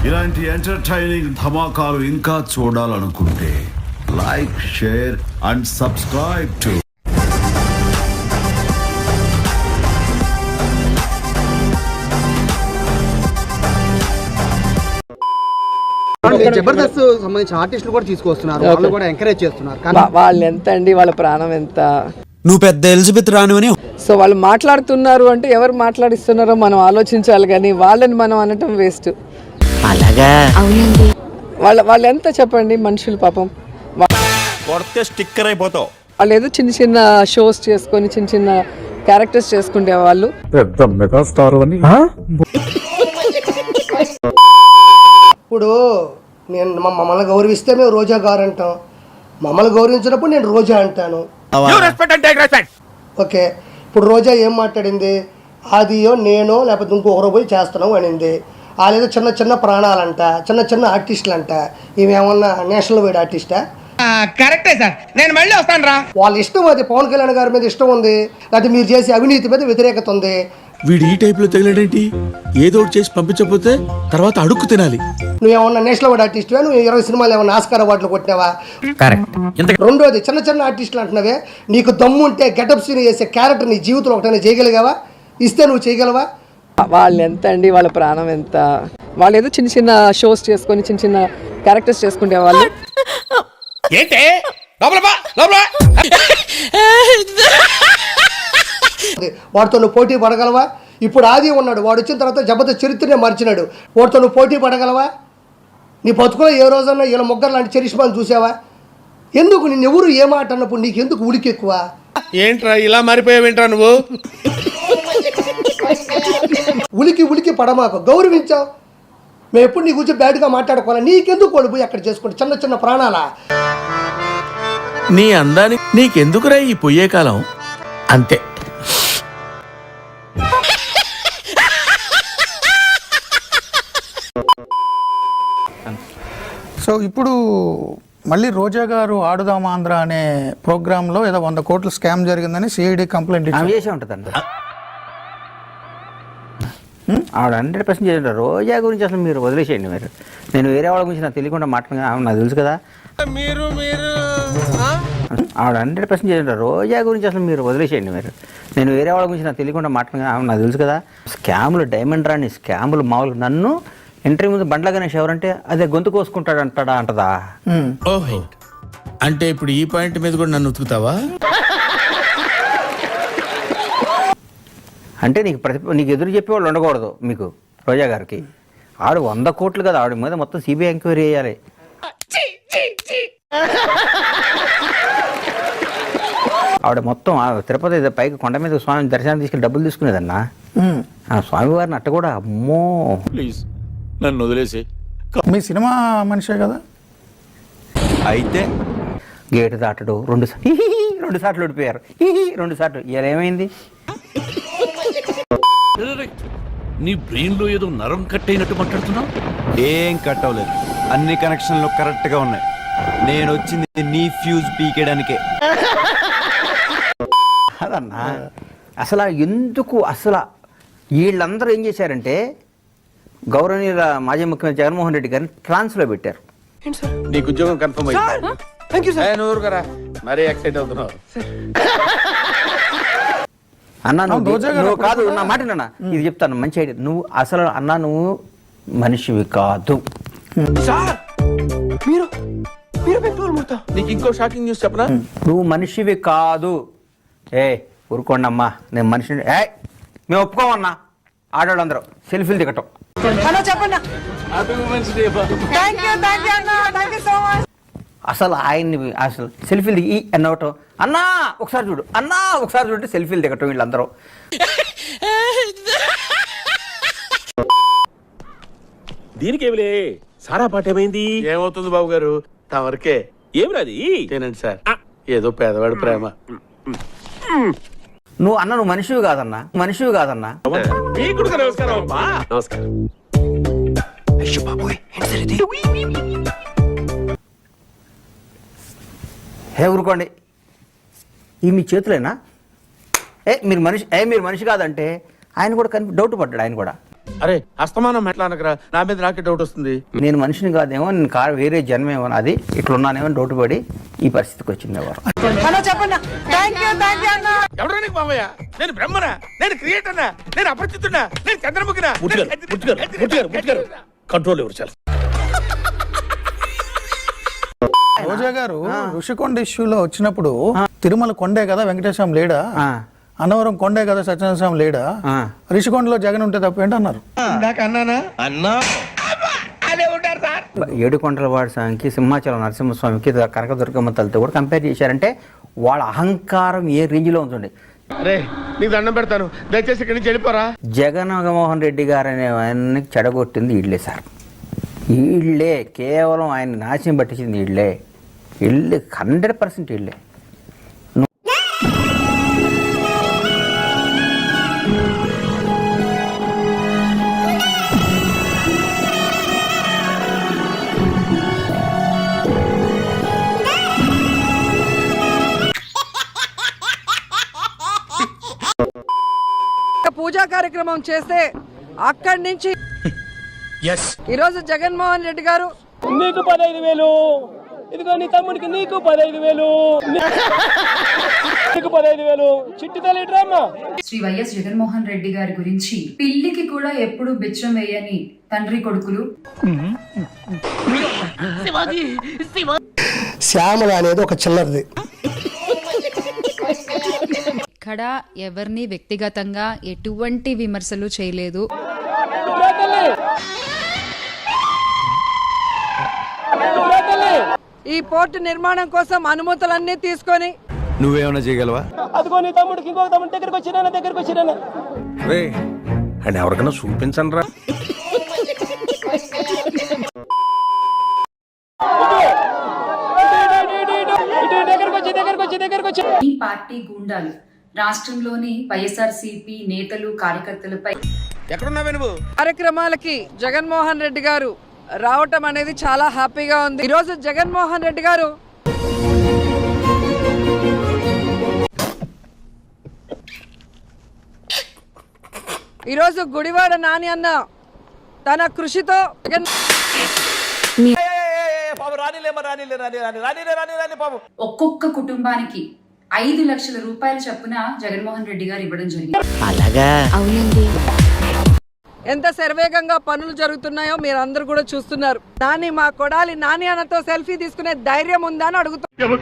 ఇలాంటి ఎంటర్టైనింగ్ ధమాకాలు ఇంకా చూడాలనుకుంటే like, share and subscribe to Jabardasth సంబంధించిన ఆర్టిస్టులు కూడా తీసుకొస్తున్నారు, వాళ్ళు కూడా ఎంకరేజ్ చేస్తున్నారు. వాళ్ళు ఎంత అండి, వాళ్ళ ప్రాణం ఎంత? నువ్వు పెద్ద ఎలిజబెత్ రానివని. సో వాళ్ళు మాట్లాడుతున్నారు అంటే ఎవరు మాట్లాడిస్తున్నారో మనం ఆలోచించాలి, కానీ వాళ్ళని మనం అనటం వేస్ట్. అలాగా అవునండి. వాళ్ళు ఎంత చెప్పండి, మనుషులు పాపం. కొడితే స్టిక్కర్ అయిపోతావు. వాళ్ళు ఏదో చిన్న చిన్న షోస్ చేసుకొని చిన్న చిన్న క్యారెక్టర్స్ చేసుకుంటే వాళ్ళు పెద్ద మెగాస్టార్ అని. ఇప్పుడు నేను మమ్మల్ని గౌరవిస్తే మేము రోజా గారు అంటాం, మమ్మల్ని గౌరవించినప్పుడు నేను రోజా అంటాను. ఓకే, ఇప్పుడు రోజా ఏం మాట్లాడింది? ఆదియో నేనో లేకపోతే ఇంకొకరు పోయి చేస్తున్నాం అనింది. వాళ్ళేదో చిన్న చిన్న ప్రాణాలంట, చిన్న చిన్న ఆర్టిస్టులు అంట. ఇవేమన్నా నేషనల్ వైడ్ ఆర్టిస్టా? కరెక్టే సార్, నేను మళ్ళీ వస్తాను రా. వాళ్ళ ఇష్టం, అది పవన్ కళ్యాణ్ గారి మీద ఇష్టం ఉంది, లేకపోతే మీరు చేసే అవినీతి మీద వ్యతిరేకత ఉంది. వీడు ఈ టైప్ లో తగిలాడేంటి? ఏదో ఒకటి చేసి పంపించకపోతే తర్వాత అడుక్కు తినాలి. నువ్వేమన్నా నేషనల్ అవార్డు ఆర్టిస్టువా? నువ్వు 20 సినిమాలు ఏమన్నా ఆస్కార్ అవార్డులు కొట్టినావా? రెండోది చిన్న చిన్న ఆర్టిస్టులు అంటున్నావే, నీకు దమ్ము ఉంటే గెటప్ సీన్ చేసే క్యారెక్టర్ నీ జీవితంలో ఒకటైనా చేయగలిగావా? ఇస్తే నువ్వు చేయగలవా? వాళ్ళు ఎంత అండి, వాళ్ళ ప్రాణం ఎంత? వాళ్ళు ఏదో చిన్న చిన్న షోస్ చేసుకొని చిన్న చిన్న క్యారెక్టర్స్ చేసుకుంటే వాళ్ళు వాడితో నువ్వు పోటీ పడగలవా? ఇప్పుడు ఆది ఉన్నాడు, వాడు వచ్చిన తర్వాత జబర్దస్త్ చరిత్రనే మార్చినాడు. వాడితో నువ్వు పోటీ పడగలవా? నీ బతుకులో ఏ రోజన్నా వీళ్ళ ముగ్గురు లాంటి చరిష్మాను చూసావా? ఎందుకు నిన్ను ఎవరు ఏ మాట అన్నప్పుడు నీకు ఎందుకు ఉడికి ఎక్కువ? ఏంట్రా ఇలా మారిపోయావేంట్రా నువ్వు? ఉలికి పడమాకు, గౌరవించావు. మేము ఎప్పుడు నీ గురించి బ్యాడ్గా మాట్లాడుకోవాలి. నీకెందుకు వాళ్ళు పోయి అక్కడ చేసుకుంటే చిన్న చిన్న ప్రాణాలా? నీ అందానికి నీకెందుకురా ఈ పొయ్యే కాలం? అంతే. సో ఇప్పుడు మళ్ళీ రోజా గారు ఆడుదామా ఆంధ్ర అనే ప్రోగ్రాంలో ఏదో 100 కోట్ల స్కామ్ జరిగిందని సిఐడి కంప్లైంట్ చేసే ఉంటుందండి. ఆవిడ 100% చేసి ఉంటారు. రోజా గురించి అసలు మీరు వదిలేసేయండి. మీరు నేను వేరే వాళ్ళ గురించి నాకు తెలియకుండా మాట్లాడుతున్నా, నాకు తెలుసు కదా. ఆవిడ 100% చేసి ఉంటారు. రోజా గురించి అసలు మీరు వదిలేసేయండి. మీరు నేను వేరే వాళ్ళ గురించి నాకు తెలియకుండా మాట్లాడుతున్నా, నాకు తెలుసు కదా. స్కాములు, డైమండ్ రాని స్కాములు మామూలుగా నన్ను ఇంటర్వ్యూ ముందు బండ్ల గణేష్ ఎవరంటే అదే గొంతు కోసుకుంటాడు అంటదా. ఓహో, అంటే ఇప్పుడు ఈ పాయింట్ మీద కూడా నన్ను ఉతుకుతావా? అంటే నీకు ఎదురు చెప్పేవాళ్ళు ఉండకూడదు మీకు. రోజా గారికి ఆవిడ 100 కోట్లు కదా, ఆవిడ మీద మొత్తం సిబిఐ ఎంక్వైరీ చేయాలి. ఆవిడ మొత్తం తిరుపతి పైకి కొండ మీద స్వామి దర్శనం తీసుకెళ్ళి డబ్బులు తీసుకునేదన్నా. ఆ స్వామివారిని అట్ట కూడా, అమ్మో ప్లీజ్ నన్ను వదిలేసి. మీ సినిమా మనిషే కదా అయితే గేటు దాటడు 2 సార్లు ఓడిపోయారు. 2 సార్లు. ఇలా ఏమైంది? నీ బ్రెయిన్ లో ఏదో నరం కట్ అయినట్టు మాట్లాడుతున్నావు. ఏం కట్ అవ్వలేదు, అన్ని కనెక్షన్లు కరెక్ట్ గా ఉన్నాయి. నేను వచ్చింది నీ ఫ్యూజ్ పీకేయడానికే. అదన్నా అసలు ఎందుకు అసలు వీళ్ళందరూ ఏం చేశారంటే గౌరవనీయుల మాజీ ముఖ్యమంత్రి జగన్మోహన్ రెడ్డి గారిని ట్రాన్స్లో పెట్టారు. నీకు ఉద్యోగం కన్ఫర్మ్ అయ్యింది. మరీ ఎక్సైట్ అవుతున్నావు అన్నా. నువ్వు కాదు, నా మాట అన్నా, ఇది చెప్తాను మంచి ఐడియా. నువ్వు అసలు అన్నా, నువ్వు మనిషివి కాదు. నీకు ఇంకో షాకింగ్ న్యూస్ చెప్పనా? నువ్వు మనిషివి కాదు. ఊరుకోండి అమ్మా, నేను మనిషిని. మేము ఒప్పుకోమన్నా. ఆడవాళ్ళందరూ సెల్ఫీలు దిగటం. అసలు ఆయన్ని అసలు సెల్ఫీలు దిగి అన్నవటం, అన్నా ఒకసారి చూడు, అన్నా ఒకసారి చూడండి, సెల్ఫీలు దిగటం వీళ్ళందరూ. దీనికి ఏమిలే, సారా పాట ఏమైంది? ఏమవుతుంది బాబు గారు, తమరికే ఏమి రాది తినండి సార్. ఏదో పేదవాడి ప్రేమ. నువ్వు మనిషివి కాదన్నా, మనిషివి కాదన్నా. నమస్కారం. నమస్కారం. ఊరుకోండి, ఈ మీ చేతులేనా? మీరు మనిషి కాదంటే ఆయన కూడా డౌట్ పడ్డాడు. ఆయన కూడా అరే అస్తమానం మెట్లా అనకరా, నా మీద నాకే డౌట్ వస్తుంది. నేను మనిషిని కాదేమో, నేను వేరే జన్మేమో అది ఇట్లున్నానేమో డౌట్ పడి ఈ పరిస్థితికి వచ్చింది ఎవరు. ఎవడో నీకు మామయ్య? నేను బ్రహ్మనా? నేను క్రియేటర్నా? నేను అపరిచితున్నా? నేను చంద్రముఖినా? కంట్రోల్ ఎవరు చాలా. రోజా గారు ఋషికొండ ఇష్యూలో వచ్చినప్పుడు తిరుమల కొండే కదా వెంకటేశ్వరం లేడా, అన్నవరం కొండే కదా సత్యనారాయణ లేడా, ఋషికొండలో జగన్ ఉంటే తప్పేంటి అన్నారు. ఏడుకొండలవాడి స్వామికి, సింహాచలం నరసింహస్వామికి, కనకదుర్గమ్మ తల్లితో కూడా కంపేర్ చేశారంటే వాళ్ళ అహంకారం ఏ రేంజ్లో ఉంటుంది. అరే నీకు దండం పెడతాను, దయచేసి ఇక్కడి నుంచి వెళ్ళిపోరా. జగన్మోహన్ రెడ్డి గారు అనే ఆయన్ని చెడగొట్టింది వీళ్ళే సార్. వీళ్ళే కేవలం ఆయన నాశనం పట్టించింది వీళ్ళే 100% వీళ్ళే. పూజా కార్యక్రమం చేస్తే అక్కడి నుంచి ఈరోజు జగన్మోహన్ రెడ్డి గారు నీకు 15,000, ఇదిగో నీ తమ్ముడికి నీకు 15,000, నీకు 15,000 చిట్టి తల్లి డ్రామా. శ్రీ వైఎస్ జగన్మోహన్ రెడ్డి గారి గురించి పిల్లికి కూడా ఎప్పుడు బిచ్చం వేయని తండ్రి కొడుకులు. శ్యామల అనేది ఒక చిల్లరిది. ఇక్కడ ఎవరిని వ్యక్తిగతంగా ఎటువంటి విమర్శలు చేయలేదు. ఈ పోర్టు నిర్మాణం కోసం అనుమతులన్నీ తీసుకొని నువ్వేమన్నా చేయగలవా? అదిగో నీ తమ్ముడికి ఇంకొక తమ్ముడి దగ్గరకు వచ్చినా అని ఎవరికైనా చూపించండి రా. ఈ పార్టీ గూండాలు రాష్ట్రంలోని వైఎస్ఆర్సీపీ నేతలు కార్యకర్తలపై ఎక్కడున్నావే నువ్వు? కార్యక్రమాలకి జగన్మోహన్ రెడ్డి గారు రావటం అనేది చాలా హ్యాపీగా ఉంది. ఈరోజు జగన్మోహన్ రెడ్డి గారు ఈరోజు గుడివాడ నాని అన్న తన కృషితో ఒక్కొక్క కుటుంబానికి 5 లక్షల రూపాయల చొప్పున జగన్మోహన్ రెడ్డి గారు ఇవ్వడం జరిగింది. ఎంత శరవేగంగా పనులు జరుగుతున్నాయో మీరు అందరూ కూడా చూస్తున్నారు. నాని మా కొడాలి నాని అన్నతో సెల్ఫీ తీసుకునే ధైర్యం ఉందా అని అడుగుతున్నారు.